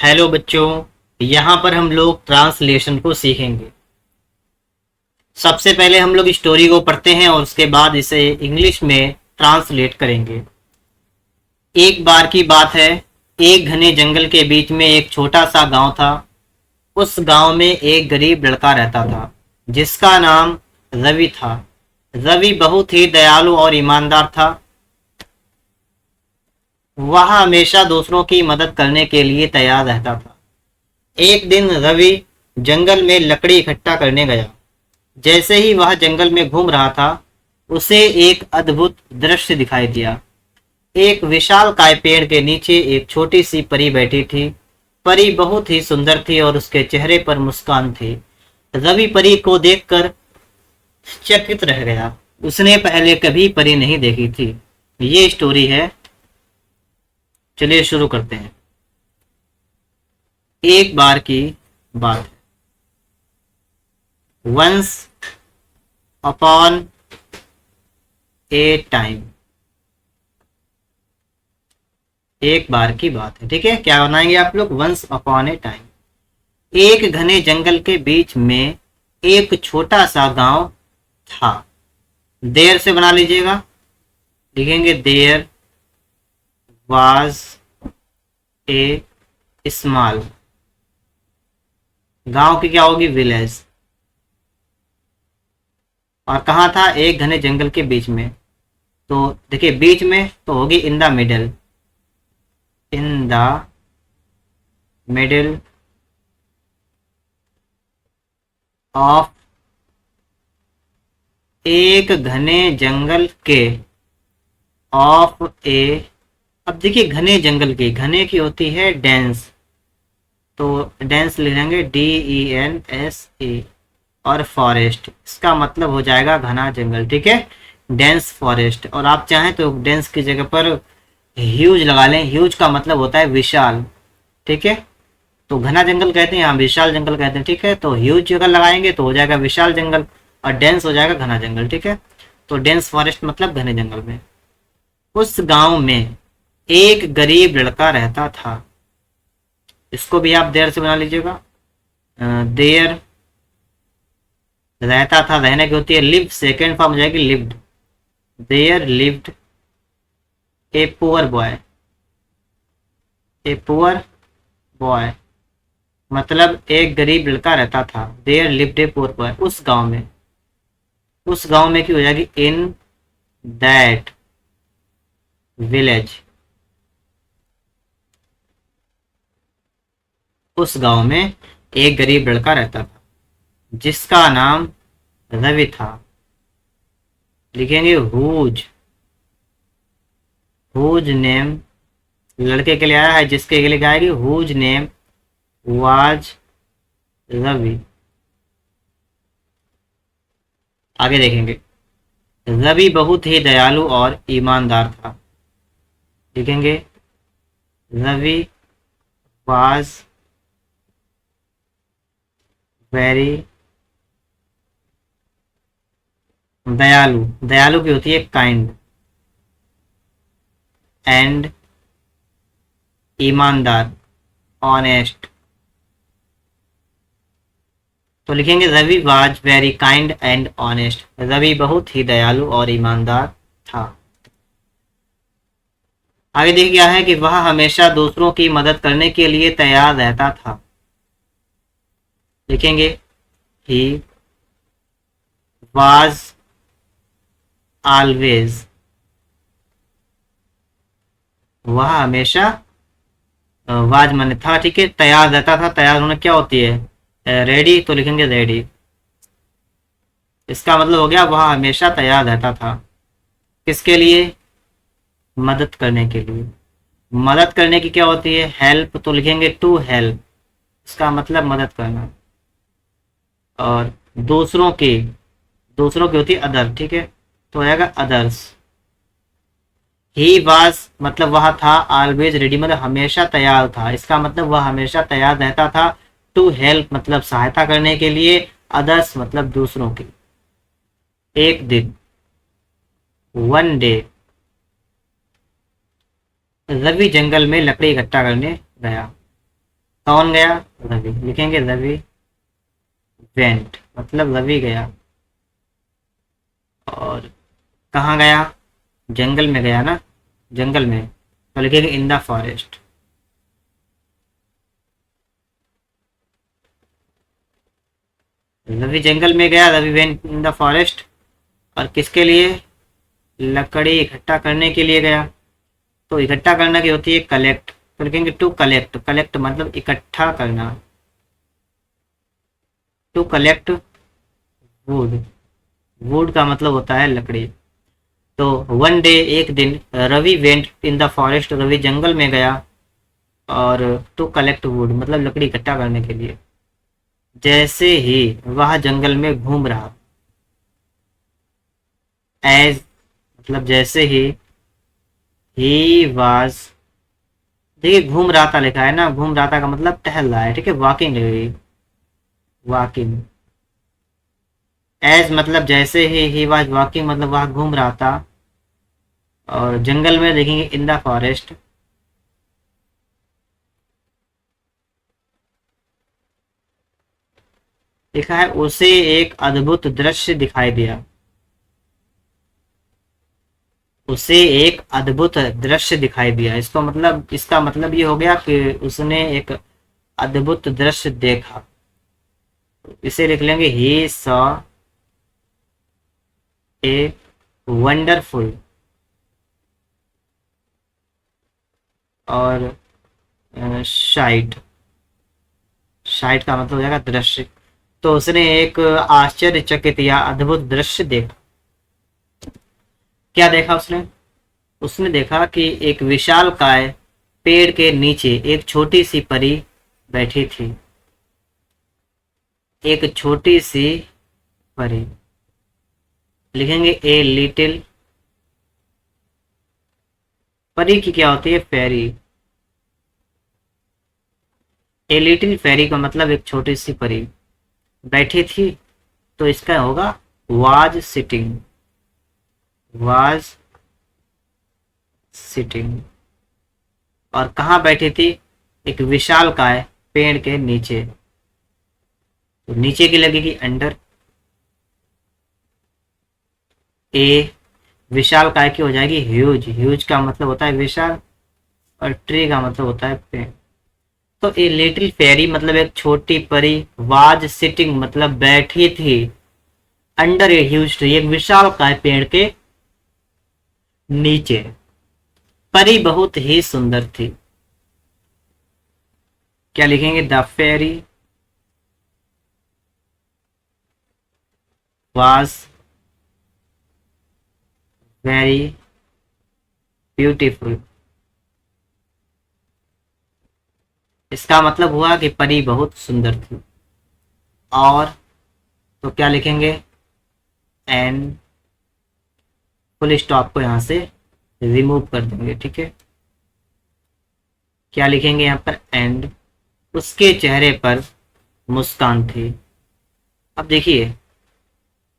Hello बच्चों, यहाँ पर हम लोग ट्रांसलेशन को सीखेंगे। सबसे पहले हम लोग स्टोरी को पढ़ते हैं और उसके बाद इसे इंग्लिश में ट्रांसलेट करेंगे। एक बार की बात है, एक घने जंगल के बीच में एक छोटा सा गांव था। उस गांव में एक गरीब लड़का रहता था जिसका नाम रवि था। रवि बहुत ही दयालु और ईमानदार था। वह हमेशा दूसरों की मदद करने के लिए तैयार रहता था। एक दिन रवि जंगल में लकड़ी इकट्ठा करने गया। जैसे ही वह जंगल में घूम रहा था, उसे एक अद्भुत दृश्य दिखाई दिया। एक विशालकाय पेड़ के नीचे एक छोटी सी परी बैठी थी। परी बहुत ही सुंदर थी और उसके चेहरे पर मुस्कान थी। रवि परी को देखकर चकित रह गया। उसने पहले कभी परी नहीं देखी थी। ये स्टोरी है। चलिए शुरू करते हैं। एक बार की बात है। Once upon a time. एक बार की बात है, ठीक है। क्या बनाएंगे आप लोग? Once upon a time. एक घने जंगल के बीच में एक छोटा सा गांव था। देर से बना लीजिएगा। लिखेंगे देयर वाज ए स्मॉल। गांव की क्या होगी? विलेज। और कहाँ था? एक घने जंगल के बीच में। तो देखिए, बीच में तो होगी in the middle. In the middle of एक घने जंगल के ऑफ ए। अब देखिए, घने जंगल की, घने की होती है डेंस, तो डेंस लिखेंगे DENSE। और फॉरेस्ट, इसका मतलब हो जाएगा घना जंगल, ठीक है। Dense forest. और आप चाहें तो डेंस की जगह पर ह्यूज लगा लें। ह्यूज का मतलब होता है विशाल, ठीक है। तो घना जंगल कहते हैं, यहाँ विशाल जंगल कहते हैं, ठीक है। तो ह्यूज अगर लगाएंगे तो हो जाएगा विशाल जंगल और डेंस हो जाएगा घना जंगल, ठीक है। तो डेंस फॉरेस्ट मतलब घने जंगल में। उस गांव में एक गरीब लड़का रहता था। इसको भी आप देर से बना लीजिएगा। देर रहता था, रहने की होती है लिव, सेकेंड फॉर्म हो जाएगी lived. There lived a poor boy. A poor boy मतलब एक गरीब लड़का रहता था। There lived a poor boy, उस गांव में। उस गांव में की हो जाएगी इन दैट विलेज। उस गांव में एक गरीब लड़का रहता था जिसका नाम रवि था। लिखेंगे हुज। हुज नेम लड़के के लिए आया है, जिसके लिए आएगी हुज नेम वाज रवि। आगे देखेंगे। रवि बहुत ही दयालु और ईमानदार था। लिखेंगे रवि वाज वेरी दयालु। दयालु की होती है काइंड एंड ईमानदार, ऑनेस्ट। तो लिखेंगे Ravi was very kind and honest. Ravi बहुत ही दयालु और ईमानदार था। आगे देखिए क्या है कि वह हमेशा दूसरों की मदद करने के लिए तैयार रहता था। लिखेंगे ही वाज ऑलवेज। वह हमेशा, वाज माने था, ठीक है। तैयार रहता था, तैयार होना क्या होती है? रेडी। तो लिखेंगे रेडी। इसका मतलब हो गया वह हमेशा तैयार रहता था। किसके लिए? मदद करने के लिए। मदद करने की क्या होती है? हेल्प। तो लिखेंगे टू हेल्प। इसका मतलब मदद करना। और दूसरों की, दूसरों की होती है अदर, ठीक है। तो आएगा अदर्स। ही वाज मतलब वह था, ऑलवेज रेडी मतलब हमेशा तैयार था। इसका मतलब वह हमेशा तैयार रहता था। टू हेल्प मतलब सहायता करने के लिए। अदर्स मतलब दूसरों की। एक दिन, वन डे, रवि जंगल में लकड़ी इकट्ठा करने गया। कौन गया? रवि। लिखेंगे रवि वेंट, मतलब रवि गया। और कहाँ गया? जंगल में गया ना, जंगल में, तो लिखेंगे इन द फॉरेस्ट। रवि जंगल में गया, Ravi went in the forest. और किसके लिए? लकड़ी इकट्ठा करने के लिए गया। तो इकट्ठा करना की होती है कलेक्ट, तो लिखेंगे टू कलेक्ट। कलेक्ट मतलब इकट्ठा करना, टू कलेक्ट वुड। वुड का मतलब होता है लकड़ी। तो वन डे, एक दिन, Ravi went in the forest, Ravi जंगल में गया। और टू कलेक्ट वुड मतलब लकड़ी इकट्ठा करने के लिए। जैसे ही वह जंगल में घूम रहा, एज मतलब जैसे ही वाज, देखिए घूम रहा था लिखा है ना, घूम रहा था का मतलब टहल रहा है, ठीक है, वॉकिंग है, वॉकिंग। एज मतलब जैसे ही वाज वॉकिंग मतलब वह घूम रहा था। और जंगल में देखेंगे इन द फॉरेस्ट। लिखा है उसे एक अद्भुत दृश्य दिखाई दिया। उसे एक अद्भुत दृश्य दिखाई दिया, इसको मतलब, इसका मतलब ये हो गया कि उसने एक अद्भुत दृश्य देखा। इसे लिख लेंगे ही सॉ ए वंडरफुल। और शाइट, शाइट का मतलब हो जाएगा दृश्य। तो उसने एक आश्चर्यचकित या अद्भुत दृश्य देखा। क्या देखा उसने? उसने देखा कि एक विशालकाय पेड़ के नीचे एक छोटी सी परी बैठी थी। एक छोटी सी परी, लिखेंगे ए लिटिल, परी की क्या होती है? फेरी। ए लिटिल फेरी का मतलब एक छोटी सी परी बैठी थी। तो इसका होगा वाज सिटिंग, वाज सिटिंग। और कहाँ बैठी थी? एक विशालकाय पेड़ के नीचे। तो नीचे की लगेगी अंडर। ए विशालकाय की हो जाएगी ह्यूज, ह्यूज का मतलब होता है विशाल। और ट्री का मतलब होता है पेड़। तो ए लिटिल फेरी मतलब एक छोटी परी, वाज सिटिंग मतलब बैठी थी, अंडर ए ह्यूज ट्री एक विशालकाय पेड़ के नीचे। परी बहुत ही सुंदर थी। क्या लिखेंगे? The fairy was very beautiful. इसका मतलब हुआ कि परी बहुत सुंदर थी। और तो क्या लिखेंगे? एन, फुल स्टॉप को यहां से रिमूव कर देंगे, ठीक है। क्या लिखेंगे यहाँ पर? एंड उसके चेहरे पर मुस्कान थी। अब देखिए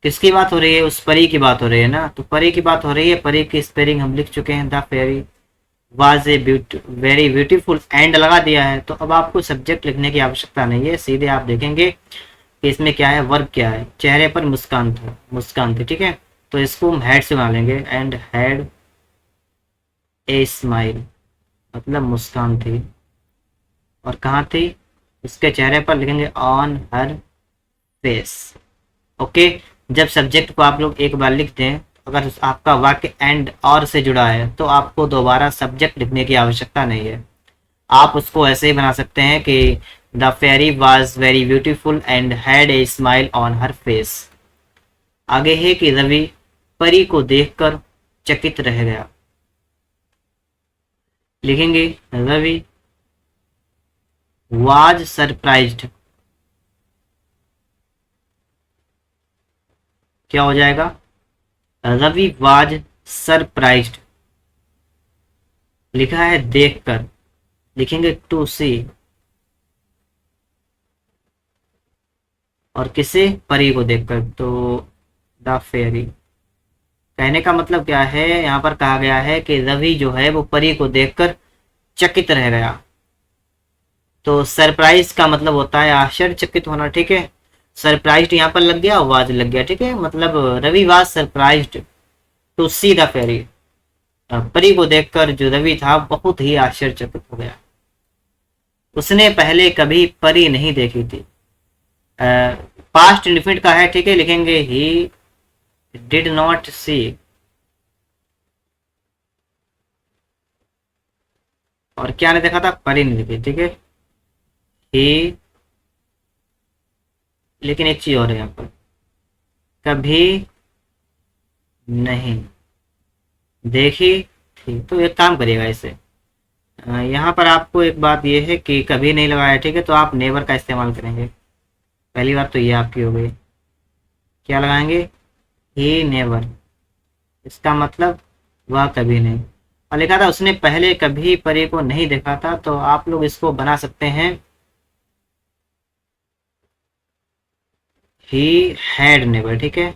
किसकी बात हो रही है? उस परी की बात हो रही है ना, तो परी की बात हो रही है। परी की स्पेलिंग हम लिख चुके हैं, the fairy was a very beautiful, and लगा दिया है। तो अब आपको सब्जेक्ट लिखने की आवश्यकता नहीं है, सीधे आप देखेंगे कि इसमें क्या है, वर्ब क्या है। चेहरे पर मुस्कान था, मुस्कान थी, ठीक है। तो इसको हम हेड से बना लेंगे, एंड हैड ए स्माइल मतलब मुस्कान थी। और कहाँ थी? उसके चेहरे पर, लिखेंगे ऑन हर फेस। ओके। जब सब्जेक्ट को आप लोग एक बार लिख दें, अगर आपका वाक्य एंड और से जुड़ा है तो आपको दोबारा सब्जेक्ट लिखने की आवश्यकता नहीं है। आप उसको ऐसे ही बना सकते हैं कि the fairy was very beautiful and had a smile on her face. आगे है कि रवि परी को देखकर चकित रह गया। लिखेंगे रवि वाज सरप्राइज्ड। क्या हो जाएगा? रवि वाज सरप्राइज्ड, लिखा है देखकर, लिखेंगे टू सी। और किसे? परी को देखकर, तो द फेरी। कहने का मतलब क्या है? यहाँ पर कहा गया है कि रवि जो है वो परी को देखकर चकित रह गया। तो सरप्राइज का मतलब होता है आश्चर्यचकित होना, ठीक है। सरप्राइज्ड यहाँ पर लग गया, वाज लग गया, ठीक है। मतलब Ravi was surprised to see the fairy, परी को देखकर जो रवि था बहुत ही आश्चर्यचकित हो गया। उसने पहले कभी परी नहीं देखी थी। पास्ट इंडिफिनिट का है, ठीक है, लिखेंगे ही डिड नॉट सी, और क्या नहीं देखा था, परी नहीं देखी, ठीक है। ही, लेकिन एक चीज और है यहाँ पर, कभी नहीं देखी थी। तो एक काम करिएगा इसे, यहाँ पर आपको एक बात ये है कि कभी नहीं लगाया, ठीक है, तो आप नेवर का इस्तेमाल करेंगे। पहली बात तो ये आपकी हो गई। क्या लगाएंगे, ही नेवर, इसका मतलब वह कभी नहीं। और लिखा था उसने पहले कभी परी को नहीं देखा था, तो आप लोग इसको बना सकते हैं ही हैड नेवर, ठीक है।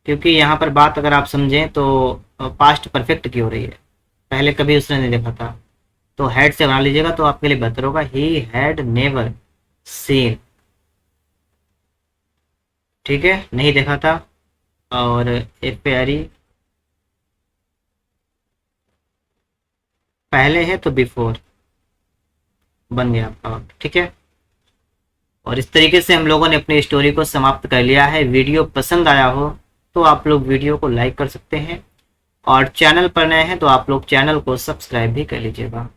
क्योंकि यहाँ पर बात अगर आप समझें तो पास्ट परफेक्ट की हो रही है, पहले कभी उसने नहीं देखा था, तो हैड से बना लीजिएगा तो आपके लिए बेहतर होगा। ही हैड नेवर सीन, ठीक है, नहीं देखा था। और एक प्यारी, पहले है तो बिफोर बन गया आपका वाक्य, ठीक है। और इस तरीके से हम लोगों ने अपनी स्टोरी को समाप्त कर लिया है। वीडियो पसंद आया हो तो आप लोग वीडियो को लाइक कर सकते हैं, और चैनल पर नए हैं तो आप लोग चैनल को सब्सक्राइब भी कर लीजिएगा।